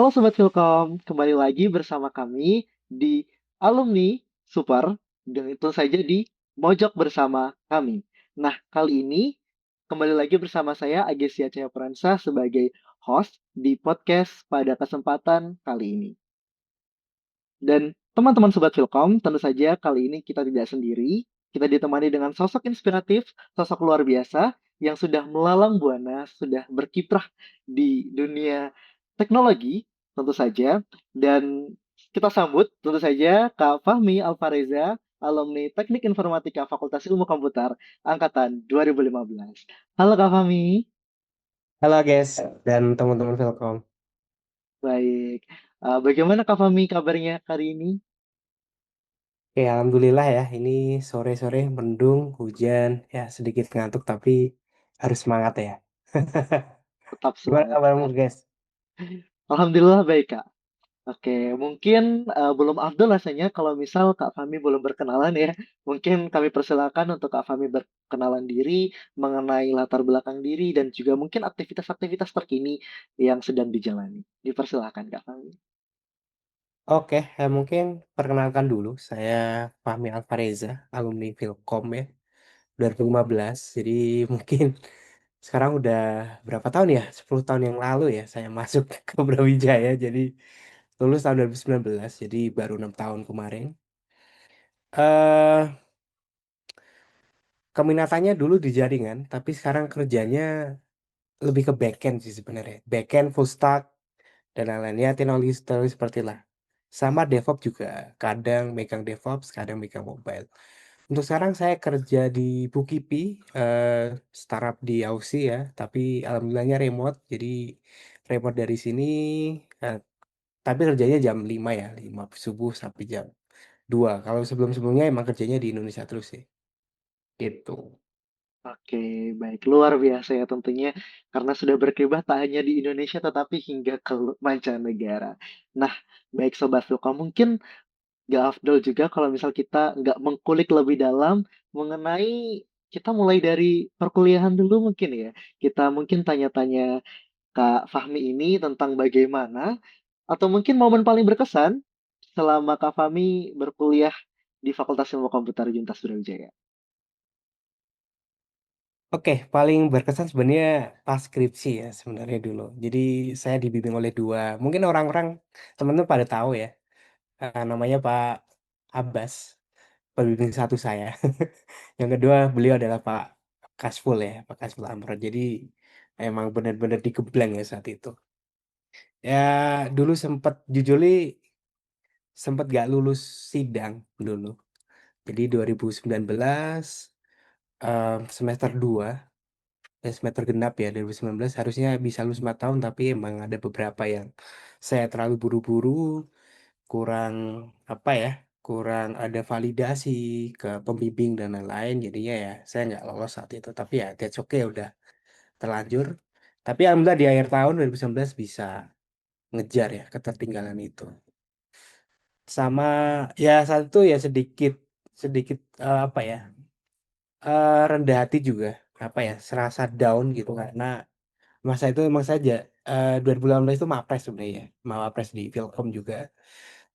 Halo Sobat Vilkom, kembali lagi bersama kami di Alumni Super, dan itu saja di Mojok Bersama Kami. Nah, kali ini kembali lagi bersama saya Agesia Cahaya Pransa sebagai host di podcast pada kesempatan kali ini. Dan teman-teman Sobat Vilkom, tentu saja kali ini kita tidak sendiri. Kita ditemani dengan sosok inspiratif, sosok luar biasa yang sudah melalang buana, sudah berkiprah di dunia teknologi, tentu saja. Dan kita sambut tentu saja Kak Fahmi Alfareza, alumni Teknik Informatika Fakultas Ilmu Komputer angkatan 2015. Halo Kak Fahmi, Halo guys dan teman-teman Velkom. baik. Bagaimana Kak Fahmi kabarnya hari ini? Oke, alhamdulillah ya. Ini sore-sore mendung, hujan, ya sedikit ngantuk tapi harus semangat ya. Tetap Gimana semangat. kabarmu guys? Alhamdulillah baik Kak. Oke, mungkin belum afdol rasanya kalau misal Kak Fahmi belum berkenalan ya. Mungkin kami persilakan untuk Kak Fahmi berkenalan diri, mengenai latar belakang diri, dan juga mungkin aktivitas-aktivitas terkini yang sedang dijalani. Dipersilakan Kak Fahmi. Oke, mungkin perkenalkan dulu. Saya Fahmi Alfareza, alumni Vilkom ya, 2015. Jadi mungkin sekarang udah berapa tahun ya? 10 tahun yang lalu ya saya masuk ke Brawijaya. Jadi lulus tahun 2019, jadi baru 6 tahun kemarin. eh Keminatannya dulu di jaringan, tapi sekarang kerjanya lebih ke backend sih sebenarnya. Backend, full stack, dan lain-lain. Ya, teknologi seperti lah. Sama DevOps juga. Kadang megang DevOps, kadang megang mobile. Untuk sekarang saya kerja di Bukipi, startup di Aussie ya. Tapi alhamdulillahnya remote. Jadi remote dari sini. eh, tapi kerjanya jam 5 ya. 5 subuh sampai jam 2. Kalau sebelum-sebelumnya emang kerjanya di Indonesia terus sih. Gitu. Oke, baik. Luar biasa ya tentunya. Karena sudah berkiprah tak hanya di Indonesia, tetapi hingga ke mancanegara. Nah, baik Sobat Luka, mungkin nggak afdol juga kalau misal kita nggak mengkulik lebih dalam mengenai kita mulai dari perkuliahan dulu mungkin ya. Kita mungkin tanya-tanya Kak Fahmi ini tentang bagaimana atau mungkin momen paling berkesan selama Kak Fahmi berkuliah di Fakultas Ilmu Komputer Juntas Brawijaya. Oke, paling berkesan sebenarnya pas skripsi ya sebenarnya dulu. Jadi saya dibimbing oleh dua, mungkin orang-orang teman-teman pada tahu ya, namanya Pak Abbas, pembimbing satu saya. Yang kedua beliau adalah Pak Kasful ya, Pak Kasful Amro. Jadi emang benar-benar digembleng ya saat itu. Ya dulu sempat gak lulus sidang dulu. Jadi 2019 semester 2. Ya, semester genap ya 2019 harusnya bisa lulus 4 tahun tapi emang ada beberapa yang saya terlalu buru-buru, kurang apa ya, kurang ada validasi ke pembimbing dan lain-lain, jadinya ya saya nggak lolos saat itu, tapi ya that's okay, udah terlanjur. Tapi alhamdulillah di akhir tahun 2019 bisa ngejar ya ketertinggalan itu. Sama ya saat itu ya sedikit sedikit apa ya, rendah hati juga, apa ya, serasa down gitu karena masa itu emang saja 2018 itu Mapres sebenarnya ya, Mapres di Vilkom juga.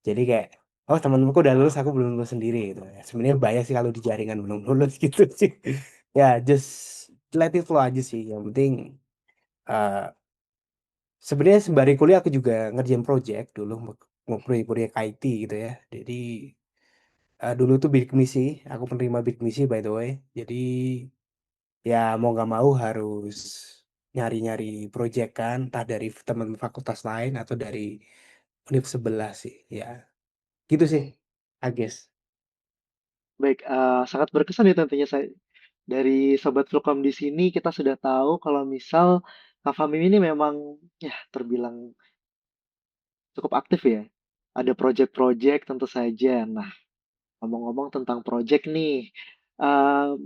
Jadi kayak oh teman-temanku udah lulus, aku belum lulus sendiri gitu ya. Sebenarnya banyak sih kalau di jaringan belum lulus gitu sih. Ya just let it flow aja sih. Yang penting eh sebenarnya sembari kuliah aku juga ngerjain project dulu, mau proyek-proyek IT gitu ya. Jadi dulu tuh bidik misi, aku penerima bidik misi by the way. Jadi ya mau nggak mau harus nyari-nyari project kan, entah dari teman fakultas lain atau dari univ sebelah sih, ya gitu sih, I guess. Baik, sangat berkesan ya tentunya saya dari Sobat Fulcom di sini kita sudah tahu kalau misal Kak Fahmi ini memang ya terbilang cukup aktif ya. Ada project-project tentu saja. Nah, ngomong-ngomong tentang project nih, em,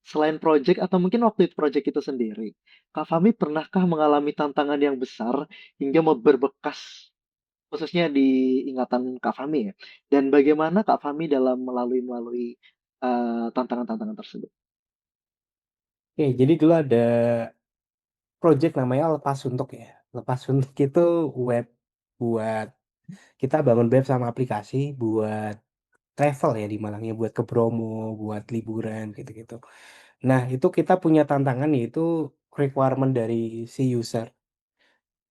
selain project atau mungkin waktu itu project itu sendiri, Kak Fahmi pernahkah mengalami tantangan yang besar hingga mau berbekas khususnya di ingatan Kak Fahmi ya? Dan bagaimana Kak Fahmi dalam melalui tantangan-tantangan tersebut? Oke, jadi dulu ada project namanya Lepas Suntuk ya. Lepas Suntuk itu web. buat kita bangun web sama aplikasi buat travel ya di Malangnya, buat ke Bromo, buat liburan gitu-gitu. Nah, itu kita punya tantangan yaitu requirement dari si user.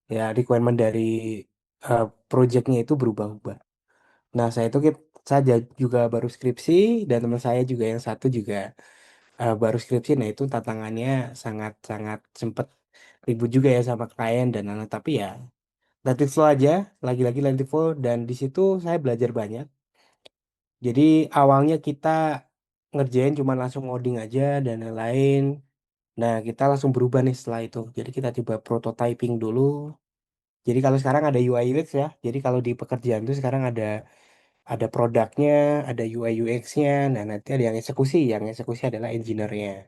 Ya, requirement dari project-nya itu berubah-ubah. Nah, saya juga baru skripsi dan teman saya juga yang satu juga baru skripsi. Nah, itu tantangannya sangat-sangat sempet ribut juga ya sama klien dan lain-lain. Tapi ya, let it flow aja, lagi-lagi let it flow. Dan di situ saya belajar banyak. Jadi awalnya kita ngerjain cuma langsung ngoding aja dan lain-lain. Nah, kita langsung berubah nih setelah itu. Jadi kita coba prototyping dulu. Jadi kalau sekarang ada UI UX ya. Jadi kalau di pekerjaan itu sekarang ada produknya, ada UI UX-nya. Nah, nanti ada yang eksekusi. Yang eksekusi adalah engineer-nya.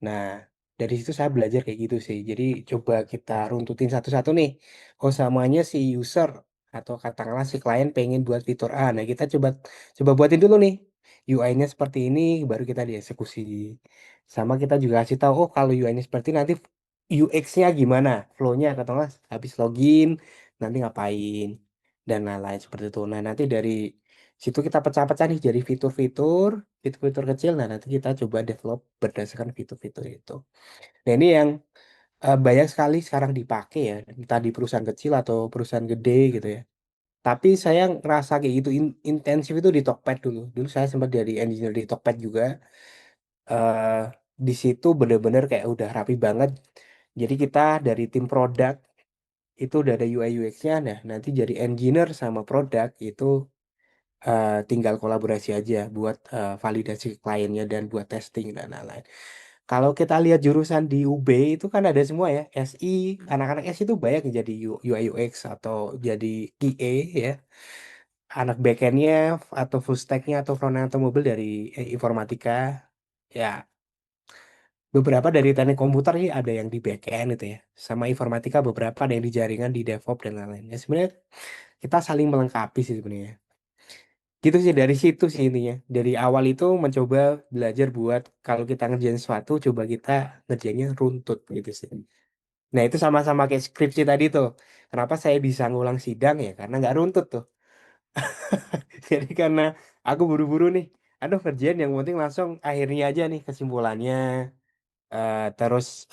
Nah, dari situ saya belajar kayak gitu sih. Jadi coba kita runtutin satu-satu nih. Oh, samanya si user atau katakanlah si klien pengen buat fitur A. Nah, kita coba coba buatin dulu nih. UI-nya seperti ini, baru kita dieksekusi. Sama kita juga kasih tahu, oh kalau UI-nya seperti ini, nanti UX-nya gimana, flow-nya, katakanlah habis login, nanti ngapain, dan lain-lain seperti itu. Nah, nanti dari situ kita pecah-pecah nih jadi fitur-fitur kecil. Nah, nanti kita coba develop berdasarkan fitur-fitur itu. Nah, ini yang banyak sekali sekarang dipakai ya, entah di perusahaan kecil atau perusahaan gede gitu ya. Tapi saya ngerasa kayak gitu intensif itu di Tokped dulu. Dulu saya sempat jadi engineer di Tokped juga. eh di situ bener-bener kayak udah rapi banget. Jadi kita dari tim produk itu udah ada UI UX-nya. Nah, nanti jadi engineer sama produk itu tinggal kolaborasi aja buat validasi ke kliennya dan buat testing dan lain-lain. Kalau kita lihat jurusan di UB itu kan ada semua ya, SI, anak-anak SI itu banyak yang jadi UI UX atau jadi QA ya. Anak backendnya atau full stacknya atau front end atau mobile dari informatika. Ya, beberapa dari teknik komputer sih ada yang di backend itu ya. Sama informatika beberapa ada yang di jaringan, di DevOps dan lain-lain. Ya, sebenarnya kita saling melengkapi sih sebenarnya. Gitu sih dari situ sih intinya. Dari awal itu mencoba belajar buat kalau kita ngerjain sesuatu, coba kita ngerjainnya runtut gitu sih. Nah itu sama-sama kayak skripsi tadi tuh. Kenapa saya bisa ngulang sidang ya? Karena nggak runtut tuh. Jadi karena aku buru-buru nih. Aduh kerjaan yang penting langsung akhirnya aja nih kesimpulannya. Terus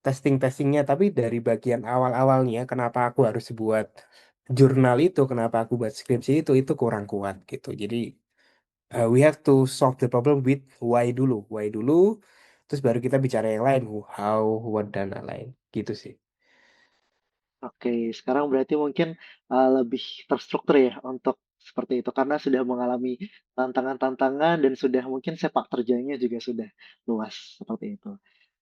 testing-testingnya. Tapi dari bagian awal-awalnya kenapa aku harus buat jurnal itu, kenapa aku buat skripsi itu kurang kuat gitu. Jadi we have to solve the problem with why dulu, terus baru kita bicara yang lain, who, how, what dan lain-lain gitu sih. Oke, sekarang berarti mungkin lebih terstruktur ya untuk seperti itu karena sudah mengalami tantangan-tantangan dan sudah mungkin sepak terjangnya juga sudah luas seperti itu.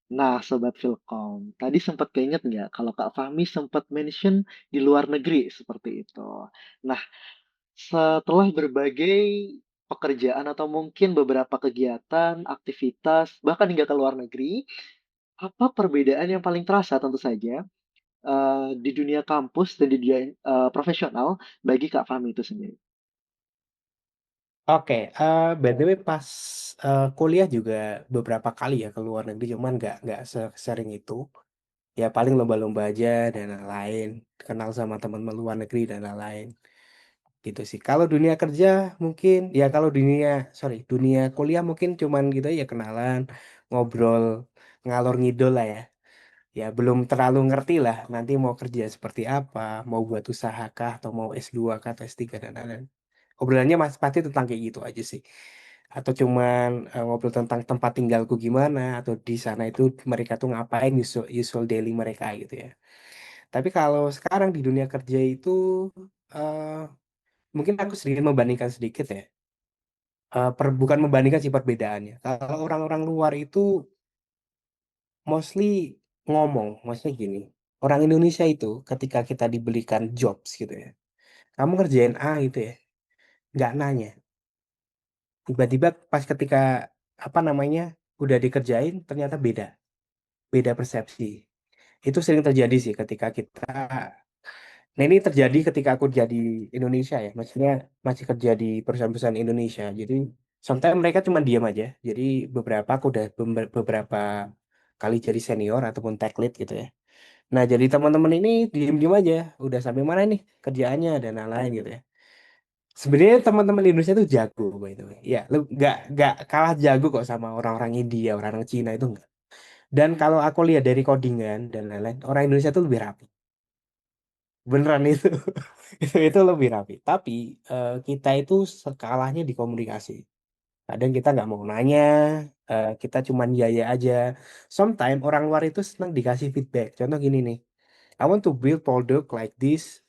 Nah, Sobat Vilkom, tadi sempat keinget nggak kalau Kak Fahmi sempat mention di luar negeri seperti itu. Nah, setelah berbagai pekerjaan atau mungkin beberapa kegiatan, aktivitas, bahkan hingga ke luar negeri, apa perbedaan yang paling terasa tentu saja di dunia kampus dan di dunia profesional bagi Kak Fahmi itu sendiri? Oke, by the way pas kuliah juga beberapa kali ya ke luar negeri, cuman nggak sering itu. Ya paling lomba-lomba aja dan lain-lain, kenal sama teman-teman luar negeri dan lain-lain. Gitu sih. Kalau dunia kerja mungkin ya kalau dunia kuliah mungkin cuman gitu ya kenalan, ngobrol, ngalor ngidol lah ya. Ya belum terlalu ngerti lah nanti mau kerja seperti apa, mau buat usaha kah atau mau S2 kah atau S3 dan lain-lain. Obrolannya mas pasti tentang kayak gitu aja sih. Atau cuman ngobrol tentang tempat tinggalku gimana atau di sana itu mereka tuh ngapain usual daily mereka gitu ya. Tapi kalau sekarang di dunia kerja itu eh, mungkin aku sedikit membandingkan sedikit ya. Bukan membandingkan sih perbedaannya. Kalau orang-orang luar itu mostly maksudnya gini. Orang Indonesia itu ketika kita dibelikan jobs gitu ya. Kamu kerjain A gitu ya, nggak nanya. Tiba-tiba pas ketika apa namanya udah dikerjain ternyata beda persepsi. Itu sering terjadi sih ketika kita. Nah ini terjadi ketika aku jadi Indonesia ya, maksudnya masih kerja di perusahaan-perusahaan Indonesia. Jadi sometimes mereka cuma diam aja. Jadi beberapa aku udah beberapa kali jadi senior ataupun tech lead gitu ya. Nah, jadi teman-teman ini diem-diem aja, udah sampai mana nih kerjaannya dan lain-lain gitu ya. Sebenarnya teman-teman di Indonesia tuh jago, by the way. Ya, lu nggak kalah jago kok sama orang-orang India, orang-orang Cina itu enggak. Dan kalau aku lihat dari codingan dan lain-lain, orang Indonesia tuh lebih rapi. Beneran itu, itu lebih rapi. Tapi kita itu skalanya di komunikasi. Kadang kita nggak mau nanya, kita cuman ya ya aja. Sometimes orang luar itu senang dikasih feedback. Contoh gini nih, I want to build product like this.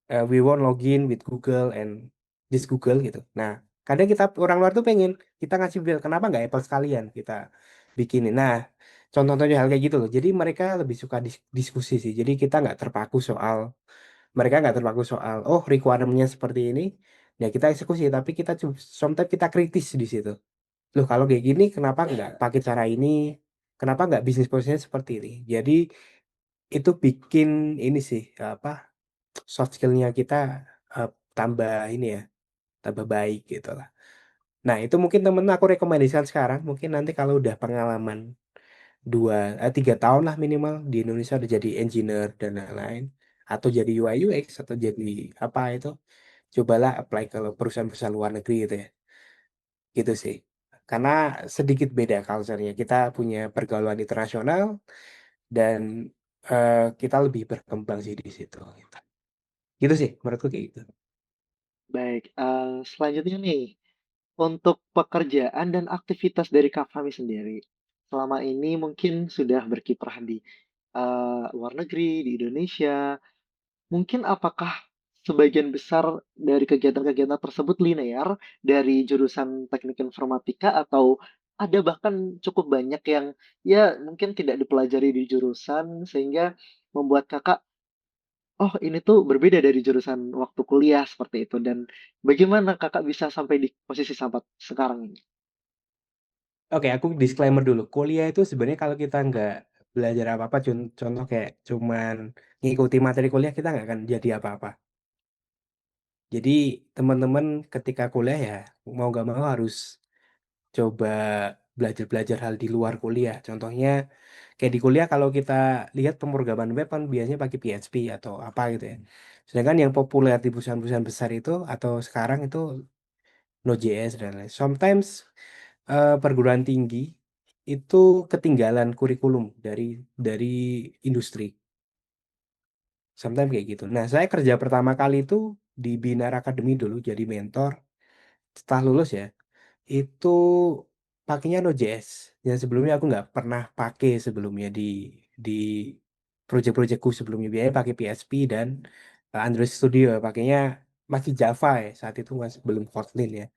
We want login with Google and this Google gitu. Nah, kadang kita orang luar tuh pengen kita ngasih bill, kenapa nggak Apple sekalian kita bikinin. Nah, contoh-contohnya hal kayak gitu loh. Jadi mereka lebih suka diskusi sih. Jadi kita nggak terpaku soal mereka nggak terpaku soal oh requirement-nya seperti ini. Ya kita eksekusi, tapi kita sometimes kita kritis di situ. Loh kalau kayak gini kenapa nggak pakai cara ini? Kenapa nggak bisnis prosesnya seperti ini? Jadi itu bikin ini sih apa soft skill-nya kita eh, tambah ini ya, tambah baik gitu lah. Nah, itu mungkin temen aku rekomendasikan sekarang, mungkin nanti kalau udah pengalaman 3 tahun lah minimal di Indonesia udah jadi engineer dan lain-lain, atau jadi UI UX atau jadi apa itu, cobalah apply ke perusahaan-perusahaan luar negeri gitu ya, gitu sih. Karena sedikit beda culture-nya, kita punya pergaulan internasional dan kita lebih berkembang sih di situ. Gitu, gitu sih, menurutku kayak gitu. Baik, selanjutnya nih, untuk pekerjaan dan aktivitas dari Kak Fahmi sendiri, selama ini mungkin sudah berkiprah di luar negeri, di Indonesia. Mungkin apakah sebagian besar dari kegiatan-kegiatan tersebut linear dari jurusan teknik informatika atau ada bahkan cukup banyak yang ya mungkin tidak dipelajari di jurusan sehingga membuat kakak, oh ini tuh berbeda dari jurusan waktu kuliah seperti itu dan bagaimana kakak bisa sampai di posisi sampai sekarang ini? Oke, aku disclaimer dulu. Kuliah itu sebenarnya kalau kita nggak belajar apa-apa, contoh kayak cuman ngikuti materi kuliah, kita nggak akan jadi apa-apa. Jadi teman-teman ketika kuliah ya mau nggak mau harus coba belajar-belajar hal di luar kuliah. Contohnya kayak di kuliah kalau kita lihat pemrograman web kan biasanya pakai PHP atau apa gitu ya. Sedangkan yang populer di perusahaan-perusahaan besar itu atau sekarang itu Node.js dan lain. Sometimes perguruan tinggi itu ketinggalan kurikulum dari industri. Sometimes kayak gitu. Nah, saya kerja pertama kali itu di Binar Academy dulu jadi mentor. Setelah lulus ya, itu pakainya Node.js. Yang sebelumnya aku nggak pernah pakai sebelumnya di project-projectku sebelumnya. Biasanya pakai PHP dan Android Studio. Pakainya masih Java ya. Saat itu masih belum Kotlin ya.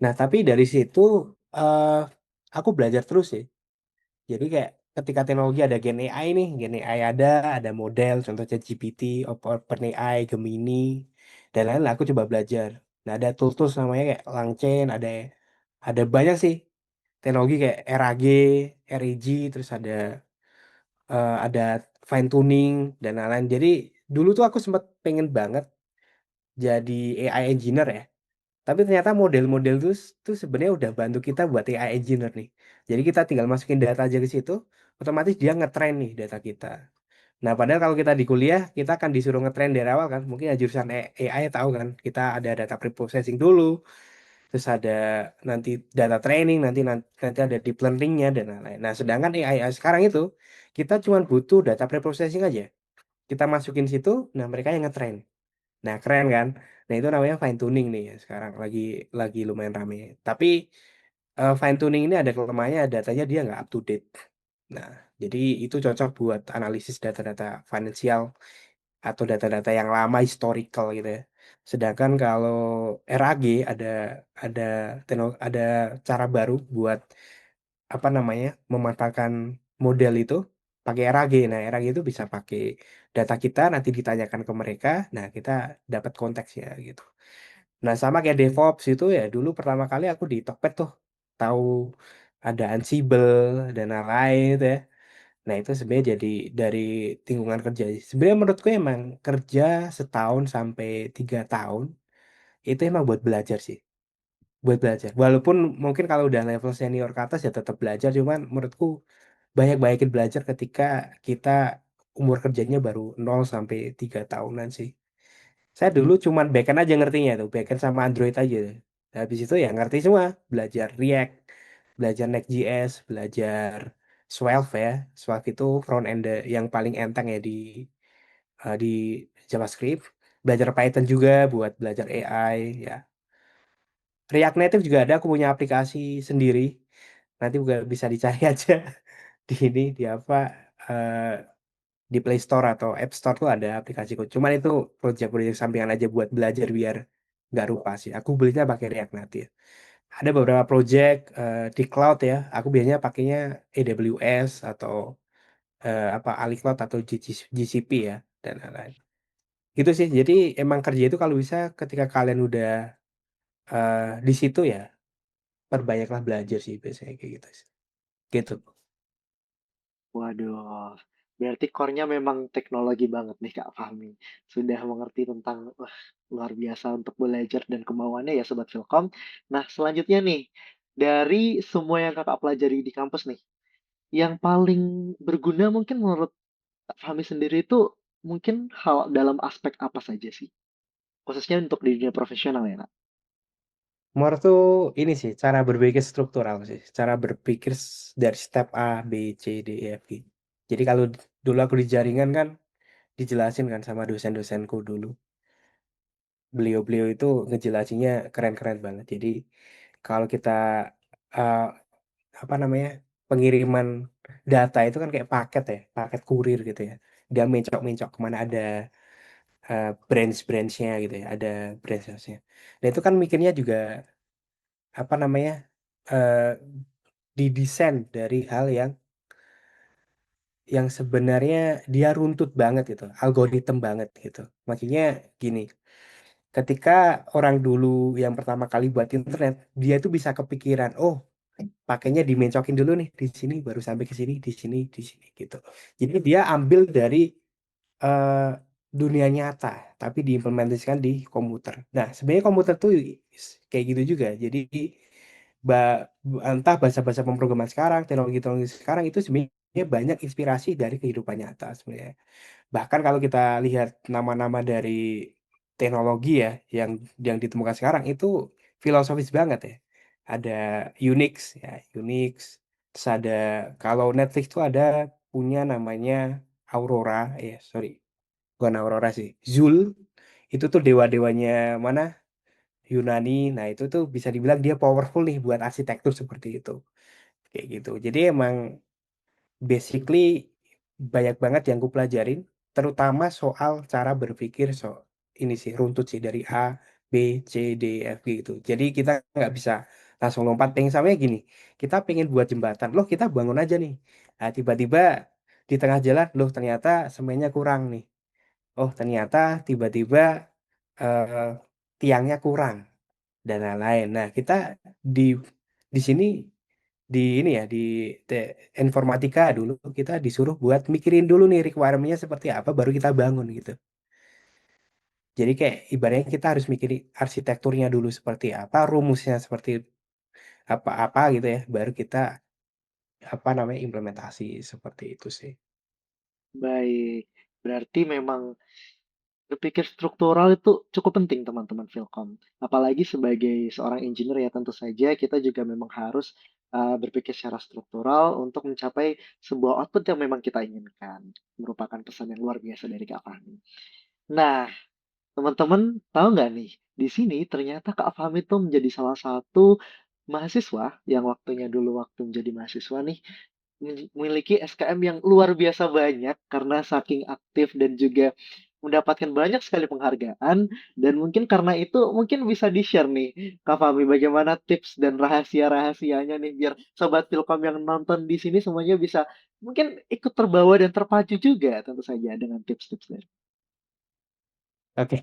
Nah, tapi dari situ eh aku belajar terus sih. Jadi kayak ketika teknologi ada Gen AI nih, Gen AI ada model, contohnya GPT, OpenAI, Gemini, dan lain-lain. Aku coba belajar. Nah, ada tools-tools namanya kayak Langchain, ada banyak sih teknologi kayak RAG, RAG, terus ada fine tuning dan lain-lain. Jadi dulu tuh aku sempat pengen banget jadi AI engineer ya. Tapi ternyata model-model tuh sebenarnya udah bantu kita buat AI engineer nih. Jadi kita tinggal masukin data aja ke situ, otomatis dia ngetrain nih data kita. Nah, padahal kalau kita di kuliah, kita akan disuruh ngetrain dari awal kan. Mungkin ya jurusan AI tahu kan, kita ada data preprocessing dulu, terus ada nanti data training, nanti ada deep learning-nya dan lain-lain. Nah, sedangkan AI sekarang itu kita cuma butuh data preprocessing aja. Kita masukin situ, nah mereka yang ngetrain. Nah, keren kan? Nah, itu namanya fine tuning nih ya, sekarang lagi lumayan rame. Tapi fine tuning ini ada kelemahannya, datanya dia nggak up to date. Nah, jadi itu cocok buat analisis data-data finansial atau data-data yang lama historical gitu ya. Sedangkan kalau RAG ada ada cara baru buat apa namanya memanfaatkan model itu pakai RAG. Nah, RAG itu bisa pakai data kita nanti ditanyakan ke mereka, nah kita dapat konteksnya gitu. Nah, sama kayak DevOps itu ya dulu pertama kali aku di Tokped tuh tahu ada Ansible dan lain-lain itu ya. Nah, itu sebenarnya jadi dari lingkungan kerja. Sebenarnya menurutku emang kerja setahun sampai 3 tahun itu emang buat belajar sih. Buat belajar. Walaupun mungkin kalau udah level senior ke atas ya tetap belajar, cuman menurutku banyak-banyakin belajar ketika kita umur kerjanya baru 0 sampai 3 tahunan sih. Saya dulu cuman backend aja ngertinya tuh, backend sama Android aja. Habis itu ya ngerti semua, belajar React, belajar Next.js, belajar Svelte ya. Svelte itu front end yang paling enteng ya di JavaScript. Belajar Python juga buat belajar AI ya. React Native juga ada, aku punya aplikasi sendiri. Nanti juga bisa dicari aja di ini di apa eh, di Play Store atau App Store tuh ada aplikasiku. Cuman itu proyek-proyek sampingan aja buat belajar biar nggak lupa sih. Aku belinya pakai React Native. Ada beberapa project di cloud ya. Aku biasanya pakainya AWS atau apa AliCloud atau GCP ya dan lain-lain. Gitu sih. Jadi emang kerja itu kalau bisa ketika kalian udah di situ ya perbanyaklah belajar sih biasanya kayak gitu sih. Gitu. Waduh, berarti core-nya memang teknologi banget nih Kak Fahmi. Sudah mengerti tentang, wah, luar biasa untuk belajar dan kemauannya ya Sobat Vilkom. Nah, selanjutnya nih, dari semua yang Kakak pelajari di kampus nih, yang paling berguna mungkin menurut Kak Fahmi sendiri itu mungkin hal dalam aspek apa saja sih? Khususnya untuk di dunia profesional ya Kak? Menurut tuh ini sih cara berpikir struktural sih, cara berpikir dari step A, B, C, D, E, F, G. Jadi kalau dulu aku di jaringan kan dijelasin kan sama dosen-dosenku dulu. Beliau-beliau itu ngejelasinnya keren-keren banget. Jadi kalau kita eh, apa namanya pengiriman data itu kan kayak paket ya, paket kurir gitu ya. Dia mencok-mencok kemana ada branch-branchnya gitu ya, ada branch-nya. Nah itu kan mikirnya juga apa namanya eh, didesain dari hal yang sebenarnya dia runtut banget gitu, algoritma banget gitu. Makanya gini, ketika orang dulu yang pertama kali buat internet, dia itu bisa kepikiran, oh pakainya dimencokin dulu nih di sini baru sampai ke sini, di sini gitu. Jadi dia ambil dari eh, dunia nyata, tapi diimplementasikan di komputer. Nah, sebenarnya komputer tuh kayak gitu juga. Jadi entah bahasa-bahasa pemrograman sekarang, teknologi-teknologi sekarang itu sebenarnya banyak inspirasi dari kehidupan nyata sebenarnya. Bahkan kalau kita lihat nama-nama dari teknologi ya yang ditemukan sekarang itu filosofis banget ya. Ada Unix ya, Unix. Terus ada kalau Netflix tuh ada punya namanya Aurora, ya sorry, bukan Aurora sih, Zul. Itu tuh dewa-dewanya mana? Yunani. Nah, itu tuh bisa dibilang dia powerful nih buat arsitektur seperti itu. Kayak gitu. Jadi emang basically banyak banget yang ku pelajarin, terutama soal cara berpikir ini sih runtut sih dari A, B, C, D, F gitu. Jadi kita nggak bisa langsung lompat pengen samanya gini. Kita pengen buat jembatan, loh kita bangun aja nih. Nah, tiba-tiba di tengah jalan, loh ternyata semennya kurang nih. Oh ternyata tiba-tiba eh, tiangnya kurang dan lain-lain. Nah kita di di sini di ini ya informatika dulu kita disuruh buat mikirin dulu nih requirement-nya seperti apa baru kita bangun gitu. Jadi kayak ibaratnya kita harus mikirin arsitekturnya dulu seperti apa, rumusnya seperti apa-apa gitu ya, baru kita apa namanya implementasi seperti itu sih. Baik, berarti memang berpikir struktural itu cukup penting teman-teman Vilkom. Apalagi sebagai seorang engineer ya tentu saja kita juga memang harus berpikir secara struktural untuk mencapai sebuah output yang memang kita inginkan. Merupakan pesan yang luar biasa dari Kak Fahmi. Nah, teman-teman tahu nggak nih, di sini ternyata Kak Fahmi itu menjadi salah satu mahasiswa yang waktu menjadi mahasiswa nih memiliki SKM yang luar biasa banyak karena saking aktif dan juga mendapatkan banyak sekali penghargaan dan mungkin karena itu mungkin bisa di-share nih Kak Fahmi bagaimana tips dan rahasia-rahasianya nih biar sobat Pilkom yang nonton di sini semuanya bisa mungkin ikut terbawa dan terpacu juga tentu saja dengan tips-tipsnya. Oke,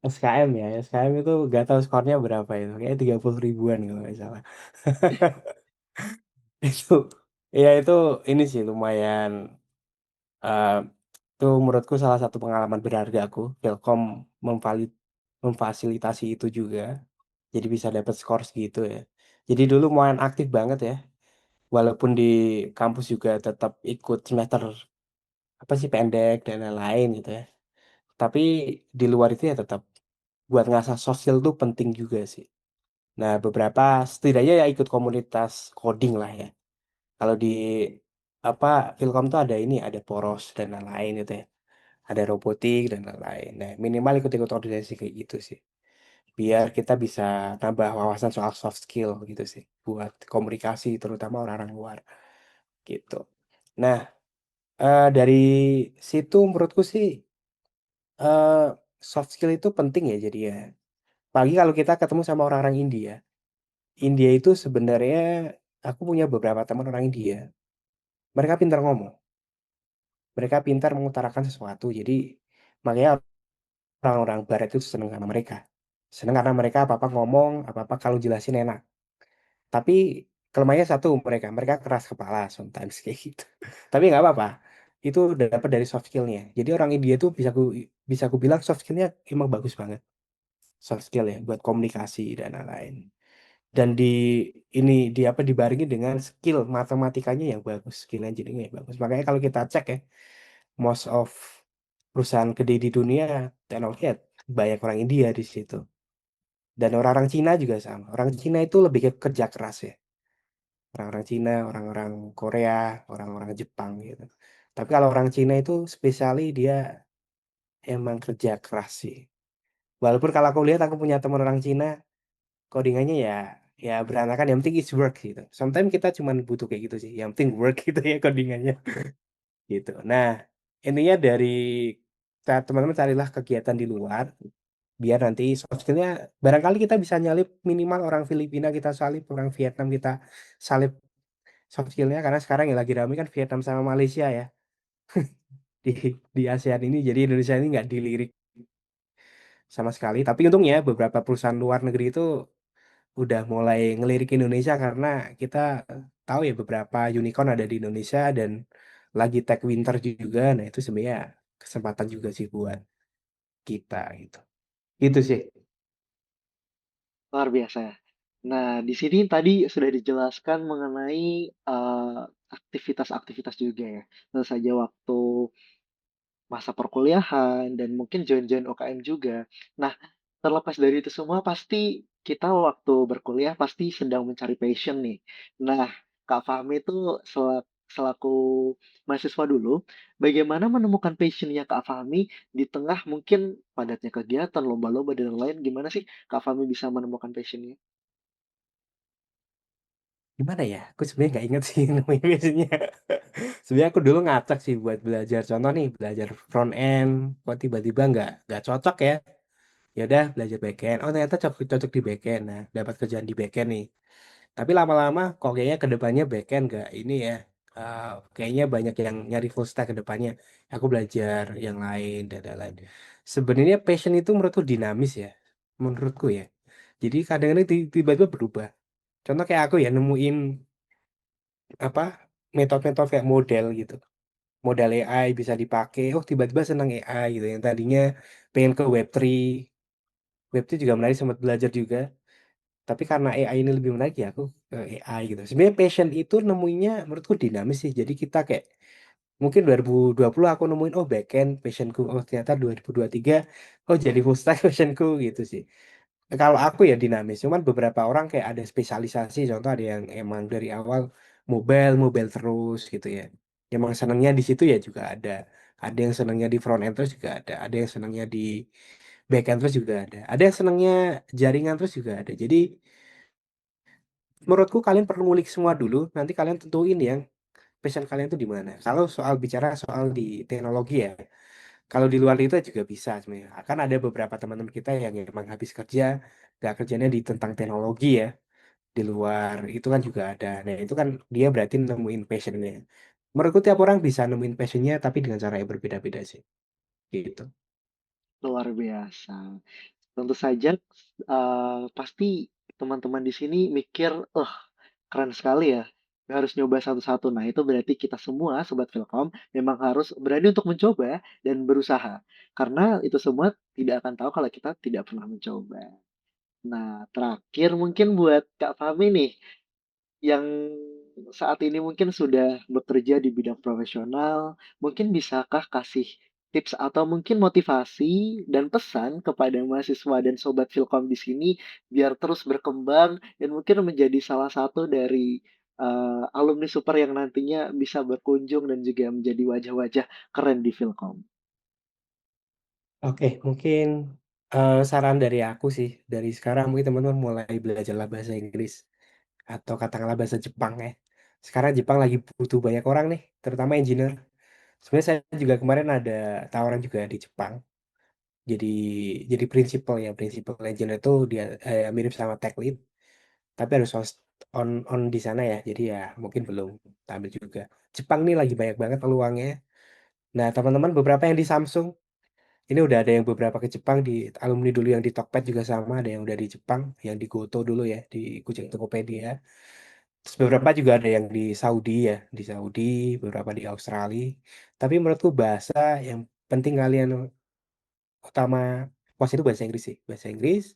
SKM ya, SKM itu gak tahu skornya berapa itu, kayak 30 ribuan kalau nggak salah. Itu, ya itu ini sih lumayan, eh, itu menurutku salah satu pengalaman berharga aku. Telkom memfasilitasi itu juga, jadi bisa dapat skor segitu ya. Jadi dulu lumayan aktif banget ya, walaupun di kampus juga tetap ikut semester apa sih, pendek dan lain-lain gitu ya. Tapi di luar itu ya tetap buat ngasah soft skill tuh penting juga sih. Nah, beberapa setidaknya ya ikut komunitas coding lah ya. Kalau di apa Filkom tuh ada ini, ada Poros dan lain-lain gitu ya. Ada robotik dan lain-lain. Nah, minimal ikut-ikut organisasi kayak gitu sih. Biar kita bisa nambah wawasan soal soft skill gitu sih. Buat komunikasi terutama orang-orang luar gitu. Nah, dari situ menurutku sih eh, soft skill itu penting ya jadi ya. Apalagi kalau kita ketemu sama orang-orang India. India itu sebenarnya aku punya beberapa teman orang India. Mereka pintar ngomong. Mereka pintar mengutarakan sesuatu. Jadi makanya orang-orang Barat itu seneng sama mereka. Seneng karena mereka apa-apa ngomong, apa-apa kalau jelasin enak. Tapi kelemahannya satu mereka, mereka keras kepala sometimes kayak gitu. Tapi nggak apa-apa. Itu udah dapat dari soft skillnya. Jadi orang India tuh bisa aku bilang soft skillnya emang bagus banget. Soft skill ya buat komunikasi dan lain-lain. Dan ini di apa dibarengi dengan skill matematikanya yang bagus, skill engineering yang bagus. Makanya kalau kita cek ya, most of perusahaan gede di dunia teknologi ya, banyak orang India di situ. Dan orang-orang Cina juga sama. Orang Cina itu lebih ke kerja keras ya. Orang-orang Cina, orang-orang Korea, orang-orang Jepang gitu. Tapi kalau orang Cina itu spesialnya dia emang kerja keras sih. Walaupun kalau aku lihat aku punya teman orang Cina, codingannya ya berantakan, yang penting is work gitu. Sometimes kita cuma butuh kayak gitu sih. Yang penting work gitu ya codingannya gitu. Nah, intinya dari teman-teman carilah kegiatan di luar biar nanti soft skillnya barangkali kita bisa nyalip minimal orang Filipina kita salip, orang Vietnam kita salip soft skillnya karena sekarang yang lagi ramai kan Vietnam sama Malaysia ya di di ASEAN ini, jadi Indonesia ini nggak dilirik sama sekali. Tapi untungnya beberapa perusahaan luar negeri itu udah mulai ngelirik Indonesia karena kita tahu ya beberapa unicorn ada di Indonesia dan lagi tech winter juga. Nah itu sebenarnya kesempatan juga sih buat kita gitu. Gitu sih. Luar biasa ya. Nah, di sini tadi sudah dijelaskan mengenai aktivitas-aktivitas juga ya. Tentu saja waktu masa perkuliahan dan mungkin join-join UKM juga. Nah, terlepas dari itu semua pasti kita waktu berkuliah pasti sedang mencari passion nih. Nah, Kak Fahmi itu selaku mahasiswa dulu, bagaimana menemukan passionnya Kak Fahmi di tengah mungkin padatnya kegiatan, lomba-lomba dan lain-lain, gimana sih Kak Fahmi bisa menemukan passionnya? Gimana ya? Aku sebenarnya nggak inget sih namanya biasanya. Sebenarnya aku dulu ngacak sih buat belajar. Contoh nih, belajar front end. Kok tiba-tiba nggak cocok ya? Ya udah belajar back end. Oh ternyata cocok cocok di back end. Nah, dapat kerjaan di back end nih. Tapi lama-lama kok kayaknya ke depannya back end nggak ini ya. Kayaknya banyak yang nyari full stack ke depannya. Aku belajar yang lain dan lain-lain. Sebenarnya passion itu menurutku dinamis ya. Menurutku ya. Jadi kadang-kadang tiba-tiba berubah. Contoh kayak aku ya nemuin apa metode-metode kayak model gitu. Model AI bisa dipakai. Oh tiba-tiba senang AI gitu. Yang tadinya pengen ke Web3. Web3 juga menarik, sempat belajar juga. Tapi karena AI ini lebih menarik ya aku ke AI gitu. Sebenarnya passion itu nemuinya menurutku dinamis sih. Jadi kita kayak mungkin 2020 aku nemuin oh backend passionku. Oh ternyata 2023 oh jadi full stack passionku gitu sih. Kalau aku ya dinamis, cuman beberapa orang kayak ada spesialisasi, contoh ada yang emang dari awal mobile terus gitu ya. Emang senangnya di situ ya juga ada. Ada yang senangnya di front end terus juga ada. Ada yang senangnya di back end terus juga ada. Ada yang senangnya jaringan terus juga ada. Jadi menurutku kalian perlu ngulik semua dulu, nanti kalian tentuin yang passion kalian tuh di mana. Kalau soal bicara soal di teknologi ya, kalau di luar itu juga bisa sebenarnya. Akan ada beberapa teman-teman kita yang emang habis kerja, gak kerjanya di tentang teknologi ya, di luar itu kan juga ada. Nah itu kan dia berarti nemuin passionnya. Menurutku tiap orang bisa nemuin passionnya tapi dengan cara yang berbeda-beda sih. Gitu. Luar biasa. Tentu saja pasti teman-teman di sini mikir, keren sekali ya. Harus nyoba satu-satu. Nah, itu berarti kita semua, Sobat Vilkom, memang harus berani untuk mencoba dan berusaha. Karena itu semua tidak akan tahu kalau kita tidak pernah mencoba. Nah, terakhir mungkin buat Kak Fahmi nih, yang saat ini mungkin sudah bekerja di bidang profesional, mungkin bisakah kasih tips atau mungkin motivasi dan pesan kepada mahasiswa dan sobat Filkom di sini biar terus berkembang dan mungkin menjadi salah satu dari, alumni super yang nantinya bisa berkunjung dan juga menjadi wajah-wajah keren di Filkom? Oke, mungkin, saran dari aku sih, dari sekarang mungkin teman-teman mulai belajarlah bahasa Inggris atau katakanlah bahasa Jepang ya. Sekarang Jepang lagi butuh banyak orang nih, terutama engineer. Sebenarnya saya juga kemarin ada tawaran juga di Jepang. Jadi jadi principal ya, principal engineer itu dia, mirip sama tech lead, tapi harus on di sana ya. Jadi ya mungkin belum ambil juga. Jepang nih lagi banyak banget peluangnya. Nah, teman-teman beberapa yang di Samsung, ini udah ada yang beberapa ke Jepang di alumni dulu yang di Tokped juga sama, ada yang udah di Jepang, yang di Goto dulu ya, di Kucing Tokopedia. Terus beberapa juga ada yang di Saudi ya, di Saudi, beberapa di Australia. Tapi menurutku bahasa yang penting kalian utama pos itu bahasa Inggris sih, bahasa Inggris.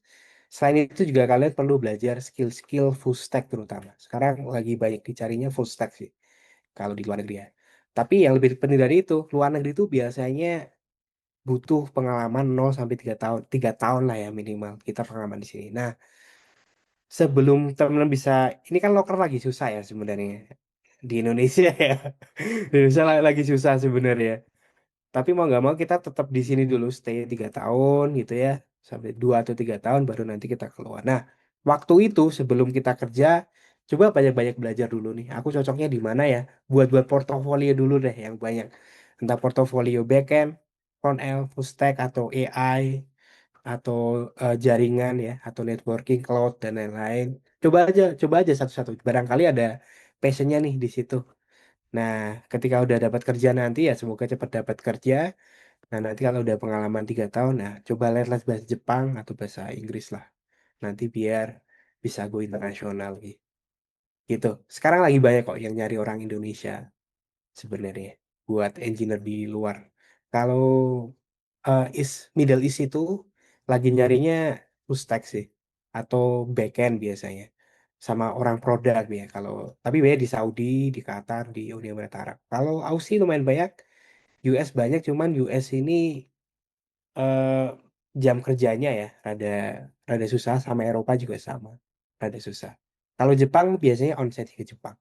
Selain itu juga kalian perlu belajar skill-skill full stack terutama. Sekarang lagi banyak dicarinya full stack sih, kalau di luar negeri ya. Tapi yang lebih penting dari itu, luar negeri itu biasanya butuh pengalaman 0 sampai 3 tahun, 3 tahun lah ya minimal kita pengalaman di sini. Nah, sebelum teman-teman bisa, ini kan loker lagi susah ya sebenarnya di Indonesia ya. Di Indonesia lagi susah sebenarnya. Tapi mau nggak mau kita tetap di sini dulu stay 3 tahun gitu ya, sampai 2 atau 3 tahun baru nanti kita keluar. Nah, waktu itu sebelum kita kerja, coba banyak-banyak belajar dulu nih. Aku cocoknya di mana ya? Buat-buat portofolio dulu deh yang banyak. Entah portofolio backend, front end, full stack atau AI atau jaringan ya, atau networking, cloud dan lain-lain. Coba aja satu-satu. Barangkali ada passionnya nih di situ. Nah, ketika udah dapat kerja nanti ya semoga cepat dapat kerja. Nah, nanti kalau udah pengalaman 3 tahun, nah coba les-les bahasa Jepang atau bahasa Inggris lah. Nanti biar bisa go internasional gitu. Sekarang lagi banyak kok yang nyari orang Indonesia sebenarnya buat engineer di luar. Kalau Middle East itu lagi nyarinya full stack sih atau backend biasanya sama orang produk ya kalau tapi biasanya di Saudi, di Qatar, di Uni Emirat Arab. Kalau Aussie lumayan banyak, US banyak cuman US ini eh, jam kerjanya ya rada rada susah sama Eropa juga sama rada susah. Kalau Jepang biasanya onsite ke Jepang,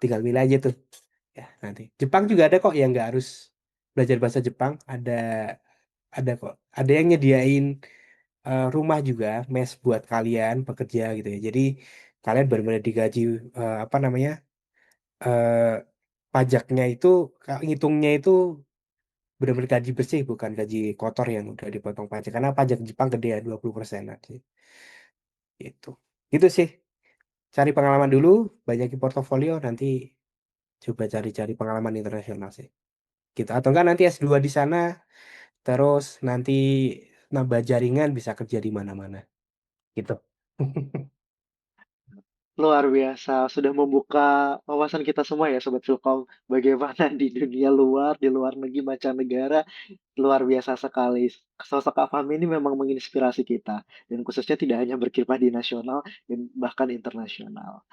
tinggal milih aja tuh ya nanti. Jepang juga ada kok yang nggak harus belajar bahasa Jepang, ada kok. Ada yang nyediain rumah juga, mes buat kalian pekerja gitu ya. Jadi kalian benar-benar digaji apa namanya eh, pajaknya itu ngitungnya itu benar-benar gaji bersih bukan gaji kotor yang udah dipotong pajak karena pajak Jepang gede ya 20% nanti itu itu sih cari pengalaman dulu banyakin portofolio nanti coba cari-cari pengalaman internasional sih gitu atau enggak nanti S2 di sana terus nanti nambah jaringan bisa kerja di mana-mana gitu. Luar biasa, sudah membuka wawasan kita semua ya Sobat Filkom, bagaimana di dunia luar, di luar negeri mancanegara, luar biasa sekali. Sosok Kak Fahmi ini memang menginspirasi kita, dan khususnya tidak hanya berkiprah di nasional, dan bahkan internasional.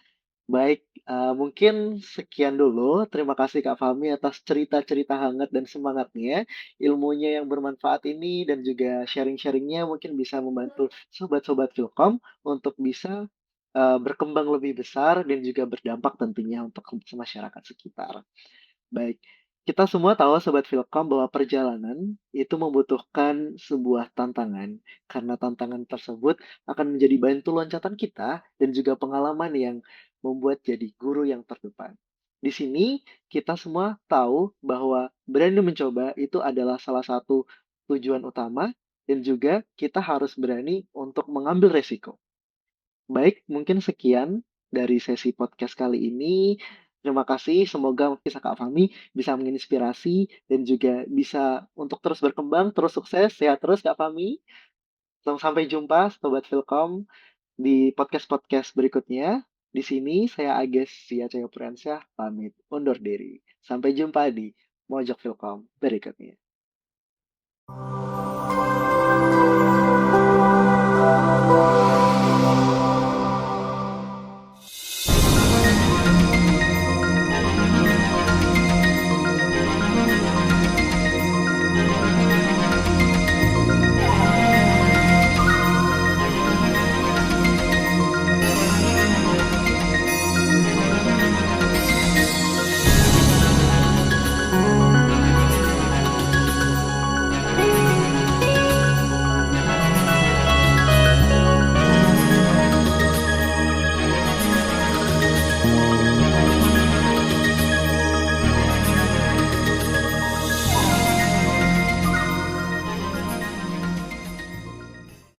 Baik, mungkin sekian dulu. Terima kasih Kak Fahmi atas cerita-cerita hangat dan semangatnya, ilmunya yang bermanfaat ini, dan juga sharing-sharingnya mungkin bisa membantu sobat-sobat Filkom untuk bisa berkembang lebih besar dan juga berdampak tentunya untuk masyarakat sekitar. Baik, kita semua tahu Sobat Filkom bahwa perjalanan itu membutuhkan sebuah tantangan, karena tantangan tersebut akan menjadi batu loncatan kita dan juga pengalaman yang membuat jadi guru yang terdepan. Di sini kita semua tahu bahwa berani mencoba itu adalah salah satu tujuan utama dan juga kita harus berani untuk mengambil resiko. Baik, mungkin sekian dari sesi podcast kali ini. Terima kasih, semoga kisah Kak Fahmi bisa menginspirasi dan juga bisa untuk terus berkembang, terus sukses, sehat terus Kak Fahmi. Sampai jumpa, Sobat Filkom, di podcast-podcast berikutnya. Di sini saya Ages Sia Cahyo Pransyah, pamit undur diri. Sampai jumpa di Mojok Filkom berikutnya.